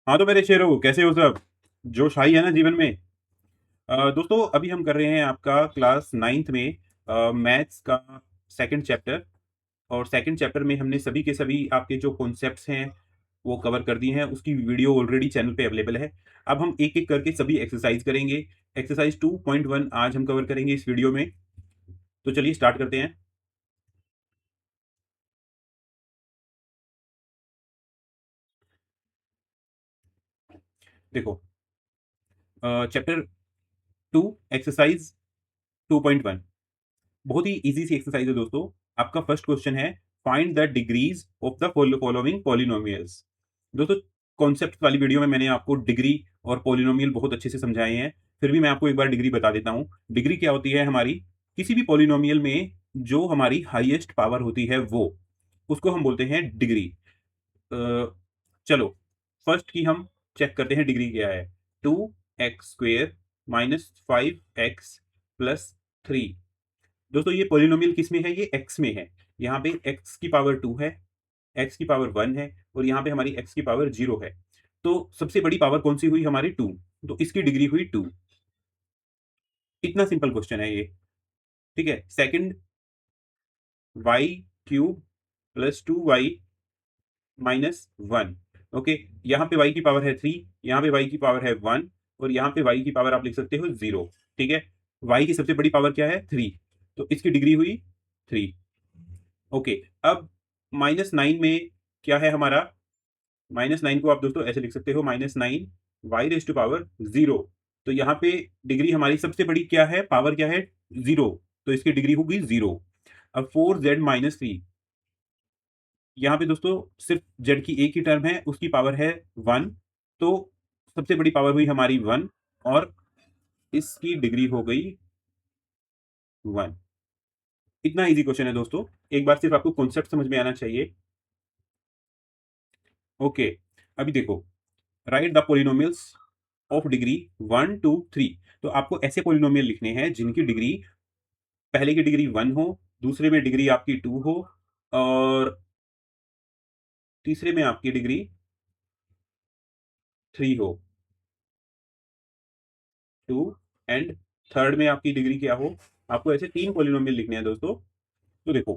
हाँ तो मेरे शेरों, कैसे हो सब? जोश आई है ना जीवन में? दोस्तों, अभी हम कर रहे हैं आपका क्लास 9th में मैथ्स का सेकंड चैप्टर। और सेकंड चैप्टर में हमने सभी के सभी आपके जो कॉन्सेप्ट्स हैं वो कवर कर दिए हैं। उसकी वीडियो ऑलरेडी चैनल पे अवेलेबल है। अब हम एक-एक करके सभी एक्सरसाइज करेंगे। एक्सरसाइज 2.1 आज हम कवर करेंगे इस वीडियो में। तो चलिए स्टार्ट करते हैं। देखो, चैप्टर 2 एक्सरसाइज 2.1 बहुत ही इजी सी एक्सरसाइज है दोस्तों। आपका फर्स्ट क्वेश्चन है, find the degrees of the following polynomials. दोस्तों, कॉन्सेप्ट वाली वीडियो में मैंने आपको डिग्री और पॉलिनोमियल बहुत अच्छे से समझाए हैं। फिर भी मैं आपको एक बार डिग्री बता देता हूं। डिग्री क्या होती है? हमारी किसी भी पॉलिनोमियल में जो हमारी हाईएस्ट पावर होती है वो, उसको हम बोलते हैं डिग्री। चलो, फर्स्ट की हम चेक करते हैं डिग्री क्या है। 2x² minus 5x plus 3। दोस्तों, ये पॉलिनोमियल किस में है? ये x में है। यहाँ पे x की पावर 2 है, x की पावर 1 है और यहाँ पे हमारी x की पावर 0 है। तो सबसे बड़ी पावर कौन सी हुई? हमारी 2। तो इसकी डिग्री हुई 2। इतना सिंपल क्वेश्चन है ये। ठीक है। Second, y³ plus 2y minus 1। Okay, यहाँ पे y की पावर है 3, यहाँ पे y की पावर है 1 और यहाँ पे y की पावर आप लिख सकते हो 0। ठीक है। y की सबसे बड़ी पावर क्या है? 3। तो इसकी डिग्री हुई 3। ओके। अब -9 में क्या है हमारा? -9 को आप दोस्तों ऐसे लिख सकते हो, -9 y⁻0। तो यहाँ पे डिग्री हमारी सबसे बड़ी क्या है? पावर क्या है? 0। तो इसकी डिग्री होगी 0। अब 4z-3, यहाँ पे दोस्तों सिर्फ z की एक ही टर्म है, उसकी पावर है 1। तो सबसे बड़ी पावर हुई हमारी 1 और इसकी डिग्री हो गई 1। इतना ईज़ी क्वेश्चन है दोस्तों। एक बार सिर्फ आपको कॉन्सेप्ट समझ में आना चाहिए। ओके, अभी देखो, right the polynomials of degree 1, 2, 3। तो आपको ऐसे पॉलिनोमियल लिखने हैं जिनकी डिग्री, पहले की डिग्री 1 हो, दूसरे में डिग्री आपकी 2 हो और तीसरे में आपकी डिग्री 3 हो। 2 एंड थर्ड में आपकी डिग्री क्या हो? आपको ऐसे 3 पॉलिनोमियल लिखने हैं दोस्तों। तो देखो,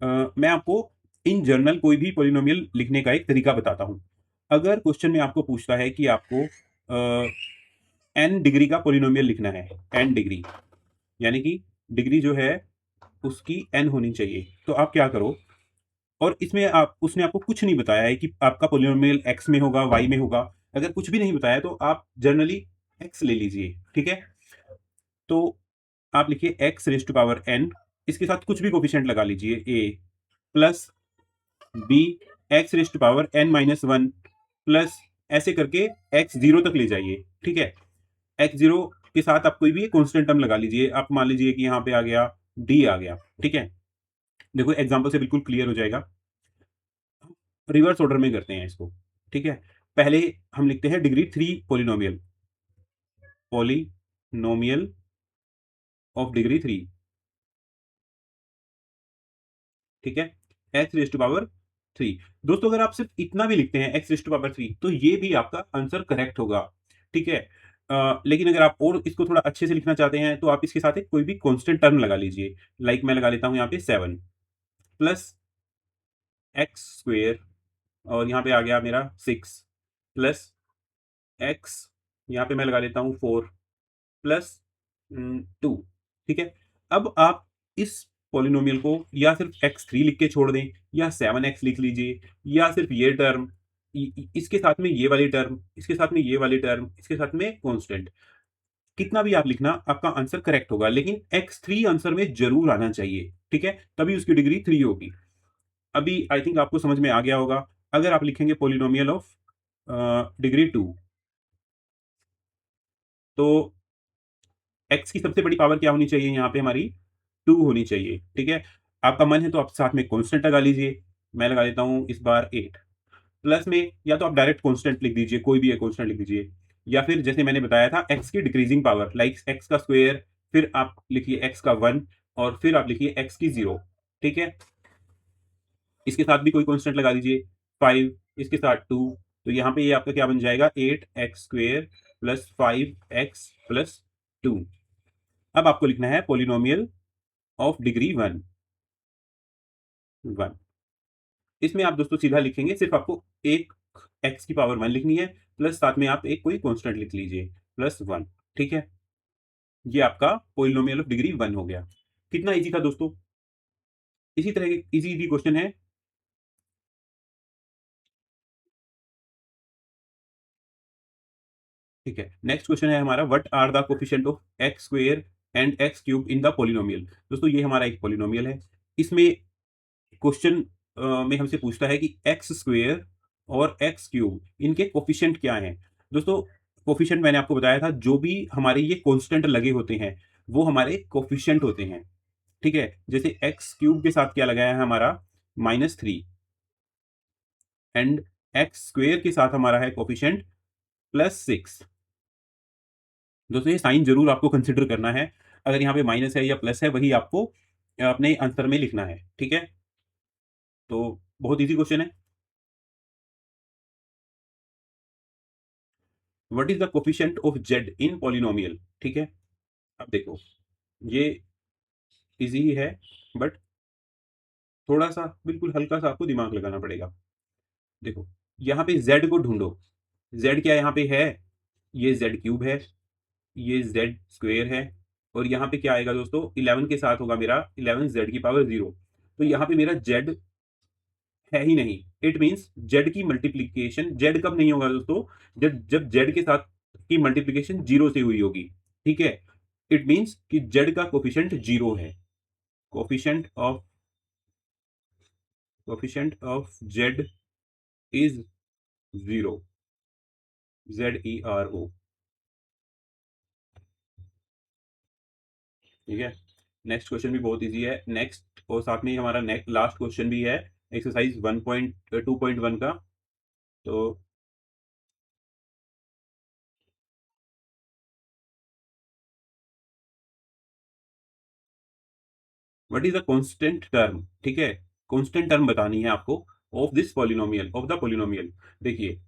मैं आपको इन जनरल कोई भी पॉलिनोमियल लिखने का एक तरीका बताता हूँ। अगर क्वेश्चन में आपको पूछता है कि आपको n डिग्री का पॉलिनोमियल लिखना है, n डिग्री, यानी कि डिग्री जो है उसकी n होनी चाहिए। तो आप क्या करो, और इसमें आप, उसने आपको कुछ नहीं बताया है कि आपका पॉलिनोमियल x में होगा, y में होगा। अगर कुछ भी नहीं बताया तो आप जनरली x ले लीजिए। ठीक है। तो आप लिखिए x⁻n, इसके साथ कुछ भी कोफिशिएंट लगा लीजिए, a plus b x⁻n-1 plus, ऐसे करके x0 तक ले जाइए। ठीक है। x0 के साथ आप कोई भी कांस्टेंट टर्म लगा लीजिए। आप मान लीजिए कि यहाँ पे आ गया d आ गया। ठीक है। देखो, एग्जांपल से बिल्कुल क्लियर हो जाएगा। रिवर्स ऑर्डर में करते हैं इसको। ठीक है। पहले हम लिखते हैं degree 3 polynomial, polynomial of degree 3। ठीक है। X raise to power 3। दोस्तों, अगर आप सिर्फ इतना भी लिखते हैं एक्स रेज टू पावर 3 तो ये भी आपका आंसर करेक्ट होगा। ठीक है। लेकिन अगर आप और इसको थोड़ा अच्छे से लिखना चाहते हैं तो आप इसके साथ एक कोई भी कांस्टेंट टर्म लगा लीजिए। लाइक मैं लगा लेता हूं यहाँ पे 7 प्लस x² और यहाँ पे आ गया मेरा 6 प्लस x, यहाँ पे मैं लगा लेता हूँ 4 प्लस 2। ठीक है। अब आप इस पॉलिनोमियल को या सिर्फ x3 लिख के छोड़ दें या 7x लिख लीजिए, या सिर्फ ये टर्म, इसके साथ में ये वाली टर्म, इसके साथ में ये वाली टर्म, इसके साथ में कांस्टेंट, कितना भी आप लिखना आपका आंसर करेक्ट होगा। लेकिन x3 आंसर में जरूर आना चाहिए। ठीक है। तभी उसकी डिग्री 3 होगी। अभी आई थिंक आपको समझ में आ गया होगा। अगर आप लिखेंगे पॉलिनोमियल ऑफ डिग्री 2, तो x की सबसे बड़ी पावर क्या होनी चाहिए? यहाँ पे हमारी 2 होनी चाहिए। ठीक है। आपका मन है तो आप साथ में कांस्टेंट लगा लीजिए। मैं लगा देता हूँ इस बार 8 प्लस में, या तो आप डायरेक्ट कांस्टेंट लिख दीजिए, कोई भी एक कांस्टेंट लिख दीजिए, या फिर जैसे मैंने बताया था x की डिक्रीजिंग पावर, लाइक x का स्क्वायर, फिर आप लिखिए x का 1 और फिर आप लिखिए x की 0। ठीक है। इसके साथ भी कोई कांस्टेंट लगा दीजिए, 5, इसके साथ 2 तो यहाँ पे ये आपका क्या बन जाएगा, 8x² प्लस 5x+2। अब आपको लिखना है पोलिनोमियल ऑफ डिग्री 1। इसमें आप दोस्तों सीधा लिखेंगे, सिर्फ आपको एक x⁻1 लिखनी है, प्लस साथ में आप एक कोई कॉन्स्टेंट लिख लीजिए +1। ठीक है, ये आपका पोलिनोमियल ऑफ डिग्री 1 हो गया। कितना इजी था दोस्तों। इसी तरह के इजी इजी क्वेश्चन है। ठीक है, नेक्स्ट क्वेश्चन है हमारा, what are the coefficient of x² and x³ in the polynomial. दोस्तों ये हमारा एक पोलिनोमियल है। इसमें क्वेश्चन में हमसे पूछता है कि x² और x³ इनके कोफिशिएंट क्या हैं। दोस्तों कोफिशिएंट मैंने आपको बताया था, जो भी हमारे ये कांस्टेंट लगे होते हैं वो हमारे कोफिशिएंट होते हैं। ठीक है, जैसे x³ के साथ क्या लगाया है हमारा, -3, एंड x² के साथ हमारा है कोफिशिएंट +6। दोस्तों ये साइन जरूर आपको कंसिडर करना है, अगर यहाँ पे माइनस है या प्लस है वही आपको अपने आंसर में लिखना है। ठीक है, तो बहुत इजी क्वेश्चन है। What is the coefficient of z in polynomial. ठीक है, अब देखो ये इजी ही है, बट थोड़ा सा बिल्कुल हल्का सा आपको दिमाग लगाना पड़ेगा। देखो यहाँ पे z को ढूंढो। z क्या यहाँ पे है, ये z³ है, ये z² है, और यहाँ पे क्या आएगा दोस्तों, 11 के साथ होगा मेरा 11z⁻0। तो यहाँ पे मेरा z है ही नहीं। इट मीन्स z की मल्टीप्लीकेशन, z कब नहीं होगा दोस्तों, जब जब z के साथ की मल्टीप्लीकेशन 0 से हुई होगी। ठीक है, इट मीन्स कि z का कोफिशिएंट 0 है। Coefficient of z is 0, ZERO। ठीक है, नेक्स्ट क्वेश्चन भी बहुत इजी है। नेक्स्ट और साथ में ही हमारा नेक्स्ट लास्ट क्वेश्चन भी है, एक्सरसाइज 1.2.1 का। तो what is the constant term. ठीक है, कांस्टेंट टर्म बतानी है आपको of this polynomial, of the polynomial. देखिए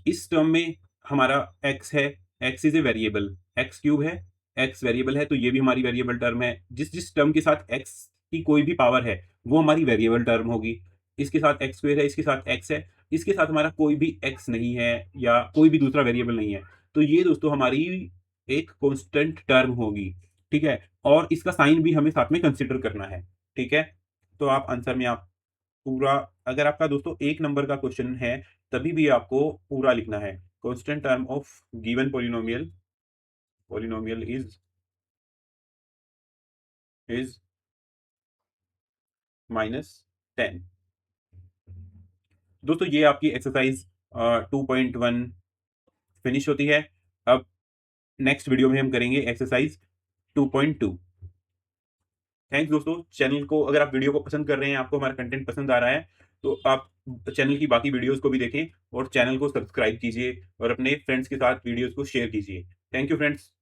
इस टर्म में हमारा x है, x is a variable, x³ है, x वेरिएबल है, तो ये भी हमारी वेरिएबल टर्म है। जिस जिस टर्म के साथ x की कोई भी पावर है वो हमारी वेरिएबल टर्म होगी। इसके साथ x² है, इसके साथ x है, इसके साथ हमारा कोई भी x नहीं है या कोई भी दूसरा वेरिएबल नहीं है, तो ये दोस्तों हमारी एक कांस्टेंट टर्म होगी। ठीक है, और इसका साइन भी हमें साथ में कंसिडर करना है। ठीक है, तो आप आंसर में आप पूरा, अगर आपका दोस्तों एक नंबर का क्वेश्चन है तभी भी आपको पूरा लिखना है। Constant term of given polynomial is -10। दोस्तों ये आपकी एक्सरसाइज 2.1 फिनिश होती है। अब नेक्स्ट वीडियो में हम करेंगे एक्सरसाइज 2.2। थैंक्स दोस्तों। चैनल को, अगर आप वीडियो को पसंद कर रहे हैं, आपको हमारा कंटेंट पसंद आ रहा है, तो आप चैनल की बाकी वीडियोस को भी देखें और चैनल को सब्सक्राइब कीजिए और अपने फ्रेंड्स के साथ वीडियोस को शेयर कीजिए। Thank you friends.